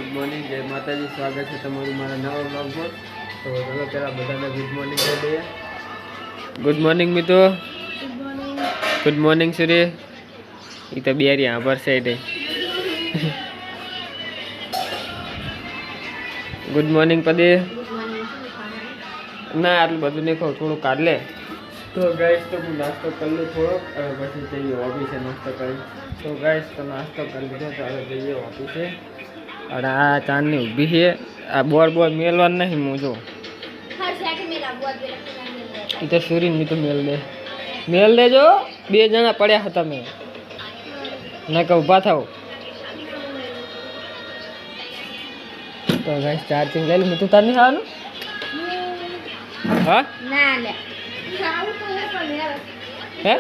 Good morning, જય માતાજી. સ્વાગત છે તમારું મારા નવા બ્લોગમાં. તો ચલો પહેલાં બધાને ગુડ મોર્નિંગ કહી દઈએ. ગુડ મોર્નિંગ મિત્રો. ગુડ મોર્નિંગ સૂર્ય. એ તો બે રહ્યા પર સાઈડ. ગુડ મોર્નિંગ પદે. ના આટલું બધું નહીં ખાવ, થોડું કાઢ લે. તો ગાઈસ તો હું નાસ્તો કરી લઉં થોડોક, પછી જઈએ ઓફિસે નાસ્તો કરી. તો ગાઈસ તો નાસ્તો કરી લીધો, તો હવે જઈએ ઓફિસે. અને આ ચાંદની ઊભી છે, આ બોર મેલવાનું નહીં. હું જો એ તો સૂર્ય ની તો મેલ દેજો. બે જણા પડ્યા હતા મેં ના કે ઊભા થાવ. તો ગાઈસ ચાર્જિંગ લઈ લે. તું તાર નહીં ખાવાનું? હા હે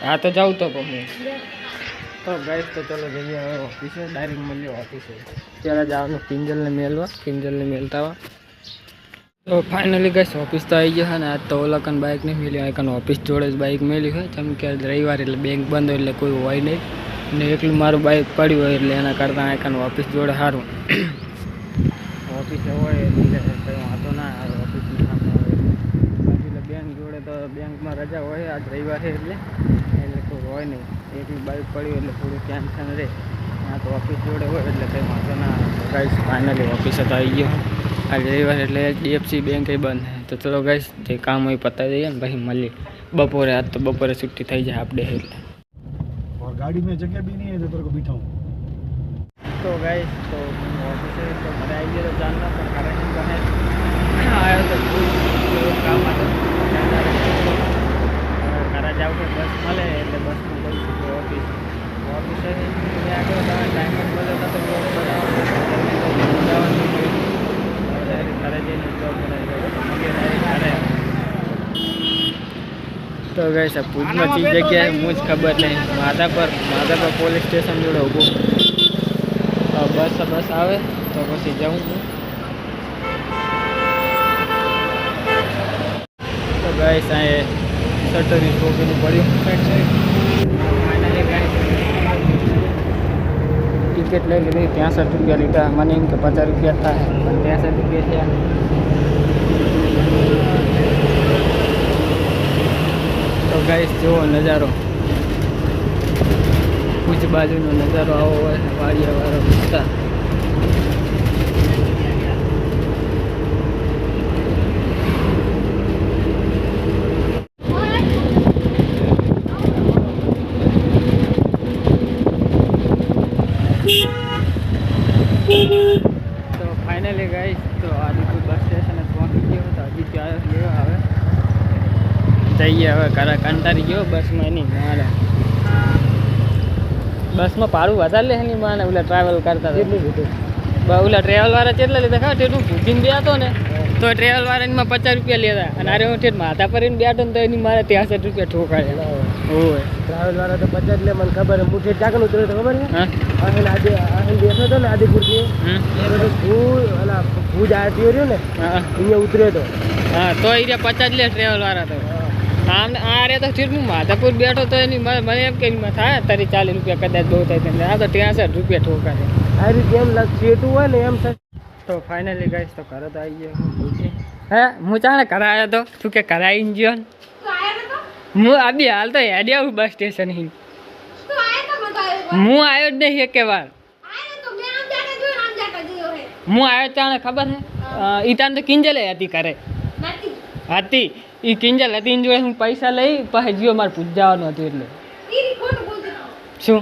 હા તો જાઉં તો પણ તો ગાઈસ તો ચલો જઈએ હવે ઓફિસે. ડાયરેક્ટ મળીએ ઓફિસે. ત્યારે જવાનું કિંજલને મેલવા, કિંજલને મેલતા હોય. તો ફાઇનલી ગાઈસ ઓફિસ તો આવી ગયો છે ને. આજ તો ઓલાકન બાઇક નહીં મેલ્યું, આઈકન ઓફિસ જોડે જ બાઇક મેલ્યું હોય. જેમ કે રવિવાર એટલે બેંક બંધ હોય એટલે કોઈ હોય નહીં, ને એકલું મારું બાઇક પડ્યું હોય એટલે એના કરતાં આઈકન ઓફિસ જોડે સારું. ઓફિસે હોય એટલે કંઈ વાંધો ના આવે. ઓફિસની સામે હોય એટલે બેંક જોડે તો બેંકમાં રજા હોય. આજ રવિવાર છે એટલે કોઈ હોય નહીં. એકલું બાઇક પડ્યું એટલે થોડું ટેન્શન રહે. આ તો ઓફિસ જોડે હોય એટલે કંઈ વાંધો ના આવે. ગાઈસ ફાઇનલી ઓફિસે તો આવી ગયો. આજ રવિવાર એટલે HDFC બેંક બંધ. તો ચલો ગાઈસ જે કામ હોય પતાવી દઈએ ને પછી મળીએ બપોરે. આજ તો બપોરે છુટ્ટી થઈ જાય આપણે એટલે. और गाड़ी में जगह भी नहीं है तो तेरे को बिठाऊं. तो गाइस तो ऑफिस तो घरे आई गए तो जानना पर घरे नहीं बने आया तो काम घरे जाओ तो बस મળે એટલે બસમાં જઉં છું ઓફિસ. ઓફિસે આગળ ટાઈમ જ મળે તો ઘરે જઈને જોબ ઘરે. તો ગાઈસ આ પૂજમાં ચીજ જગ્યાએ મુજ ખબર નહીં. માધાપર પોલીસ સ્ટેશન જોડે ઊભું. બસ આવે તો પછી જાઉં છું. તો ગાઈસ આ શટરની ટોપીનું પડ્યું. ટિકિટ લઈ લીધી, 63 રૂપિયા લીધા. મને એમ કે 50 રૂપિયા થાય, પણ 63 રૂપિયા થયા. તો ગાઈસ જુઓ નજારો, ભુજ બાજુનો નજારો આવો હોય. વાડિયાવાળો વિસ્તાર. તો ફાઇનલી ગાઈસ તો આદિપુર બસ સ્ટેશને પહોંચી ગયો. તો હજી ત્યાં લેવા આવે જઈએ હવે. કંટાળી ગયો બસમાં. નહીં મારે બસમાં ભાડું વધારે લે નહીં માને. ઓલા ટ્રાવેલ કરતા ઓલા ટ્રેવલ વાળા કેટલા લીધા ખબર? તેટલું ભૂખીને બેઠો ને તો ટ્રેવલ વાળામાં 50 રૂપિયા લેતા. અને અરે હું ઠેઠ માથા પર બેઠો ને તો એની મારે 63 રૂપિયા ઠોકાડે. હોય ट्रैवल वाला तो 50 ले मन खबर है. मुझे जाकर उतरे तो खबर है. हां आदि बैठो तो ना आदिपुर के तो भूज आती हो रही ने. हां અહીંયા ઉતરે તો હા તો એ 50 લે ટ્રેવલ વાળા. તો આમ આ રે તો ઠીક હું માધાપુર બેઠો તો એની મને એમ કે થાય તારી 40 રૂપિયા કદાચ બહુ થાય. આ તો 63 રૂપિયા ઠોકાડે. આ રીતે એમ સેટું હોય ને એમ. તો ફાઇનલી ગાઈસ તો ઘરે તો આવી ગયો. હે હું ચાણે ઘરે આવ્યો તો તું કે ઘરે આવીને ગયો ને. હું આબી હાલ તો હેડે આવું બસ સ્ટેશન. હું આવ્યો જ નહીં એક વાર. હું આવ્યો ચાણે ખબર હે ઈ તાને તો કિંજલે હતી કરે હતી. એ કિંજલ હતી એની જોડે હું પૈસા લઈ પછી જીઓ મારે પૂછ જવાનું હતું એટલે. શું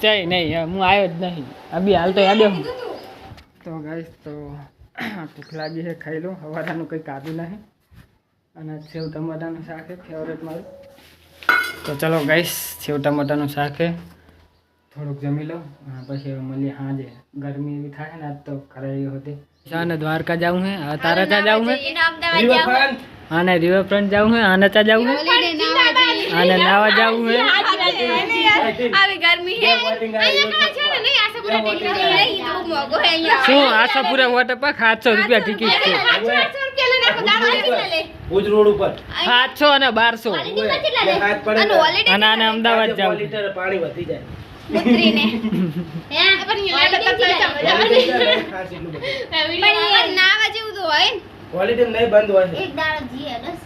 ચાઈ નહીં હું આવ્યો જ નહીં. અભી હાલ તો યાદ હું. તો ગાઈસ તો ભૂખ લાગી છે, ખાઈ લઉં. હવારાનું કંઈ કાઢું નહીં. અને સેવ ટમાટાનું શાક છે ફેવરેટ મારું. તો ચલો ગાઈસ સેવ ટમાટાનું શાક છે, થોડુંક જમી લઉં પછી મળીએ સાંજે. ગરમી એવી થાય ને આજ તો ખરાઈ હતી. શાને દ્વારકા જવું હે, તારા ચા જવું હે, આને રિવરફ્રન્ટ જવું હે, આને ચા જવું હે, આને નાવા જવું હે. શું આશાપુરા વોટર પાર્ક 700 રૂપિયા ટિકિટ છે. ભુજ રોડ ઉપર 700 અને 1200 હાથ પડે અને વોલેટ અને આને અમદાવાદ જાવ લીટર પાણી વધી જાય ઉતરીને હે પણ ખાસ એટલું બધું પણ નાવા જેવું તો હોય ને ક્વોલિટી નહીં બંધ હોય એક દાડો જીએ બસ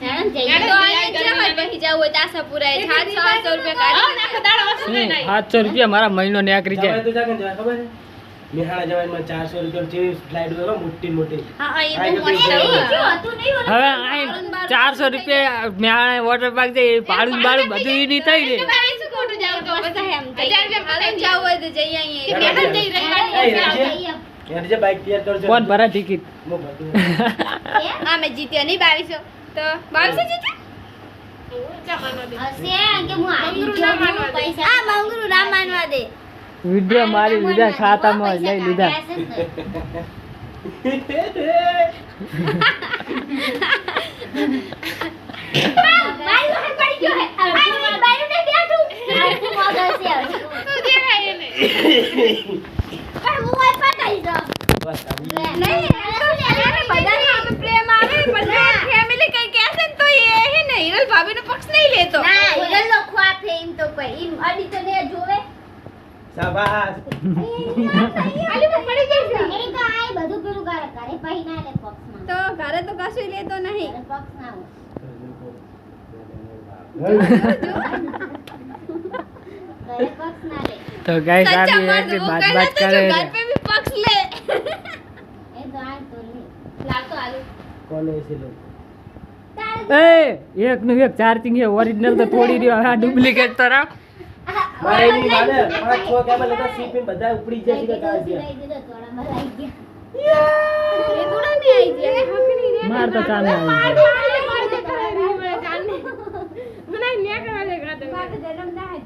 તો આયા જમા પછી જાવ હોય તાસા પુરાય 700 રૂપિયા કાઢી આખો દાડો વસ્તુ લઈ નાય 700 રૂપિયા મારા મહિનો નીકળી જાય તો જાકે ખબર છે નિહાળા જવાનમાં 400 રૂપિયા જેવી ફ્લાઇટ હોય મોટી મોટી હા એ બહુ મસ્ત હતું નહીં હવે આ 400 રૂપિયા મેં વોટર પાર્ક જઈ ભાડું બધું ઈ નહીં થઈ રે શું ખોટું જાવ તો બધા એમ થઈ જાવ હોય તો જઈ આઈએ મેં જઈ રહી યાર જે બાઈક તૈયાર કરજો કોણ ભરા ટિકિટ મો બધું આ મેં જીત્યો નહીં 2200 તો 2200 જીત્યા હશે કે હું આવી ગયો પૈસા આ મંગરૂ ના માનવા દે વિડિયો મારી લીધા ખાતામાં લઈ લીધા શાબાશ તો ઘરે તો કશું લેતો નહીં તો ગાઈસ આ બી એક બાત કરે घर पे भी पक्ष ले ए तो आज तो लातो आलू કોને એસી લો એ એક નું એક ચાર્જિંગ છે ઓરિજિનલ તો થોડી રહ્યો આ ડુપ્લિકેટ તો રાખ મારે એની માને 5-6 કેબલ હતા સીપીન બધા ઉપડી જાય છે ચાર્જ ये थोड़ा नहीं आई जी हकनी रे માર તો ચાલે આવી મને ન્યા કરવા દે ગાતો વાત જન્મ ના હે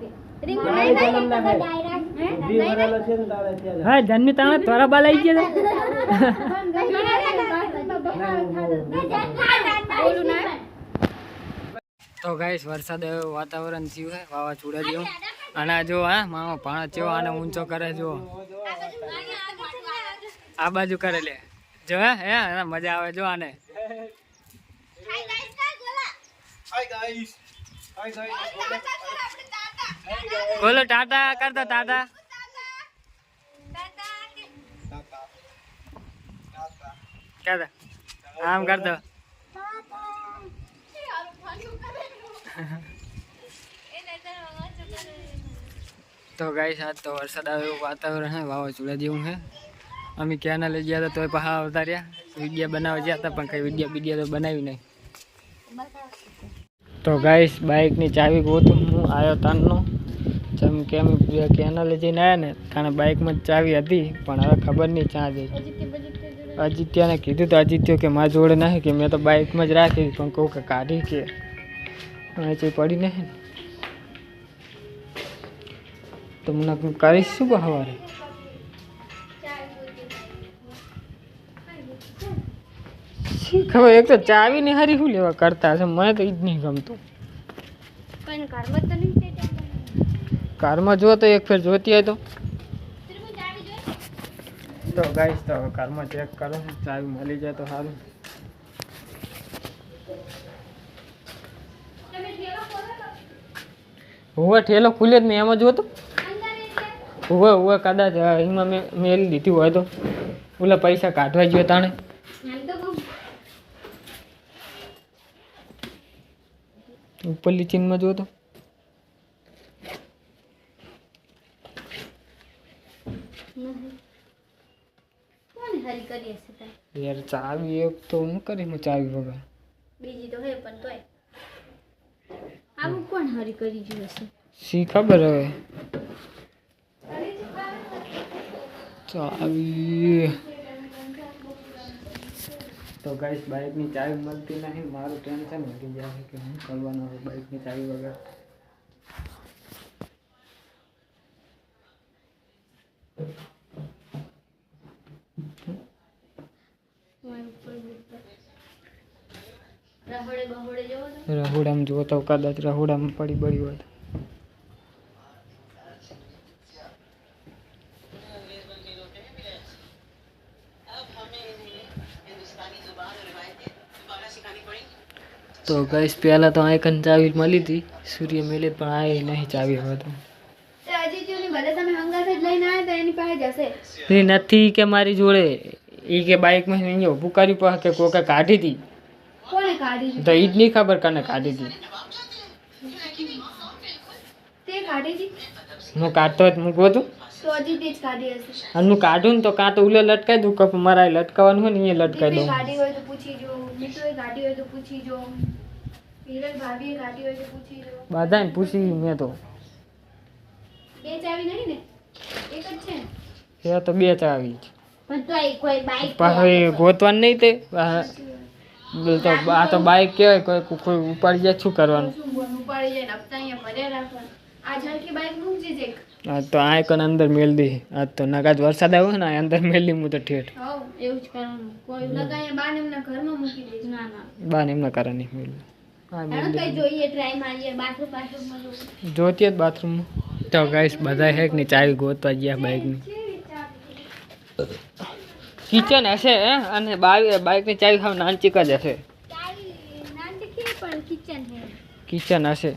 रिंग મારે नहीं જન્મ ના હે डायरेक्ट है વી ભરેલો છે ને તારે ત્યાં હા જન્મી તાણે તોરા બાલ આવી ગયા બોલું ના તો ગાઈસ વરસાદ વાતાવરણ થયું છે વાવાઝોડા જેવું અને જો હા મામા ભાણા ચેવો આને ઊંચો કરે જો આ બાજુ કરે લે જો હે મજા આવે જો આને હાય ગાઈસ બોલો ટાટા કરતો ટાટા કહેતા આમ કરતો તો ગાઈસ આજ તો વરસાદ આવે એવું વાતાવરણ છે વાવાઝોડા જેવું છે અમે ક્યાં ના લઈ ગયા હતા તોય પાછા આવતા રહ્યા વિડીયો બનાવવા ગયા હતા પણ કઈ વિડીયો તો બનાવી નહીં તો ગાઈસ બાઇકની ચાવી ગોતું હું આવ્યો તાનનો જેમ કે અમે કેનાલે જઈને આવ્યા ને તાણે બાઇકમાં જ ચાવી હતી પણ હવે ખબર નહીં ક્યાં જઈ અજિત્યાને કીધું તો અજિત્યો કે મારા જોડે નહીં કે મેં તો બાઇકમાં જ રાખી પણ કહું કે કાઢી કે અહીં પડી નહીં તો મને કરીશ શું સવારે ખબર એક તો ચાવી ને હારી શું લેવા કરતા હશે મને તો ઈ જ નહીં ગમતું પણ ઘરમાં તો નહીં કારમાં જો તો એક ફેર જોતી હોય તો ગાઈસ તો કારમાં ચેક કરો ચાવી મળી જાય તો સારું હુવે ઠેલો ખુલે જ નહીં એમાં જોતો હુવે કદાચ એમાં મેં મેલી દીધી હોય તો ઓલા પૈસા કાઢવા જોઈએ તાણે ઉપરલી ચીનમાં જોતો યાર ચાવી એક તો હું કરી હું ચાવી વગર બીજી તો હે પણ તોય આવું કોણ હરી કરી ગયું હશે શી ખબર હવે ચાવી તો ગાઈસ બાઇકની ચાવી મળતી નહીં મારું ટેન્શન વધી જાય કે હું કરવાનું હવે બાઇકની ચાવી વગર રહોડામાં જો તો કદાચ રહોડામાં પડી બળી હોય તો તો ગઈશ પહેલાં તો આઈકન ચાવી મળી હતી સૂર્ય મેલે પણ આ નહીં ચાવી હવે તો એ નથી કે મારી જોડે એ કે બાઇકમાં અહીંયા ઊભું કર્યું પણ કે કોકે કાઢી હતી તો એ જ નહીં ખબર કને કાઢી હતી હું કાઢતો જ મૂકવો હતું અને હું કાઢું ને તો કાં તો ઉલે લટકાઈ દઉં કપ મારા લટકાવવાનું હોય ને અહીંયા લટકાઈ દઉં બધાને પૂછી મેં તો એ તો બે ચાવી પછી ગોતવાનું નહીં તે તો આ તો બાઇક કહેવાય કોઈ ઉપાડી જાય શું કરવાનું હા તો આ કન અંદર મેલ દી આ તો નગાજ વરસાદ આવ્યો ને અંદર મેલ દી હું તો ઠેઠ બાને એમના કરે નહીં મેલ જોતી જ બાથરૂમમાં તો ગાઈસ બધા હેક ની ચાવી ગોતવા ગયા બાઇકની કિચન હશે અને બાઇકની ચાવી ખાવ નાનચીક જ હશે કિચન હશે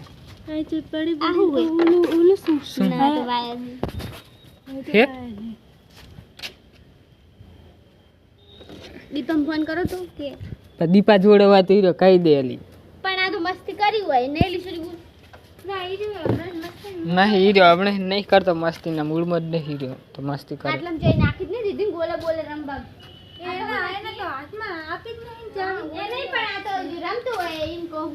દીપમ ફોન કરો તો કે દીપા જોડે વાત હીરો કહી દે અલી પણ આ તો મસ્તી કરી હોય નેલી છોરી ના ઈ જો નહીં હીરો આપણે નહીં કરતો મસ્તી ના મૂળમાં જ નહીં હીરો તો મસ્તી કરે આટલામ જઈ નાખી જ નહીં દીદી ગોલા બોલે રંબા એને તો હાથમાં આપી જ નહીં જાણ એ નહીં પણ આ તો રમતો હોય એમ કહું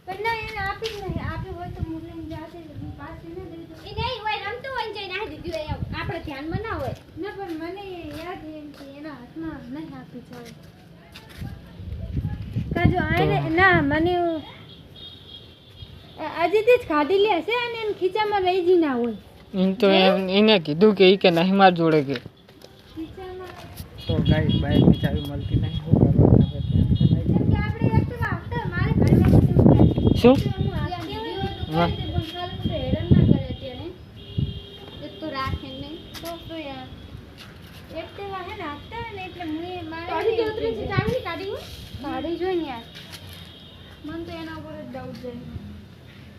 પણ ના એને આપી જ નહીં આપી હોય તો મુરલીને જાતે પાસે ન દઈ દો એ નહીં હોય રમતો હોય જઈ નાખી દીધું આપણે ધ્યાનમાં ના હોય ના પણ મને યાદ એમ કે એના હાથમાં નહીં આપી જાય કાજો આને ના મને આજે તે ખાધી લે છે અને એમ ખીચામાં રહી જી ના હોય એમ તો એને કીધું કે ઈ કે નહીં માર જોડે કે તો ગાઈસ બાઇકની ચાવી મળતી નહીં શું કરવાનું શું હા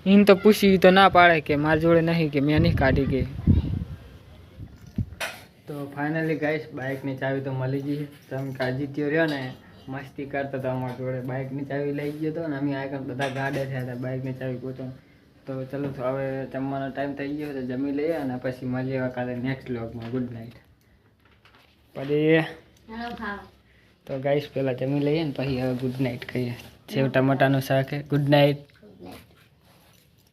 એને તો પૂછી તો ના પાડે કે મારી જોડે નહીં કે મેં નહીં કાઢી કે તો ફાઇનલી ગાઈસ બાઇકની ચાવી તો મળી ગઈ તમે કાજીત્યો રહ્યો ને મસ્તી કરતા હતા અમારા જોડે બાઇકની ચાવી લઈ ગયો હતો ને અમે આગળ બધા ગાડે થયા હતા બાઇકની ચાવી ગોતો તો ચલો હવે જમવાનો ટાઈમ થઈ ગયો તો જમી લઈએ અને પછી મળીએ કાલે નેક્સ્ટ વ્લોગમાં ગુડ નાઇટ પછી તો ગાઈસ પહેલાં જમી લઈએ ને પછી હવે ગુડ નાઇટ કહીએ સેવ ટમાટાનું શાક ગુડ નાઇટ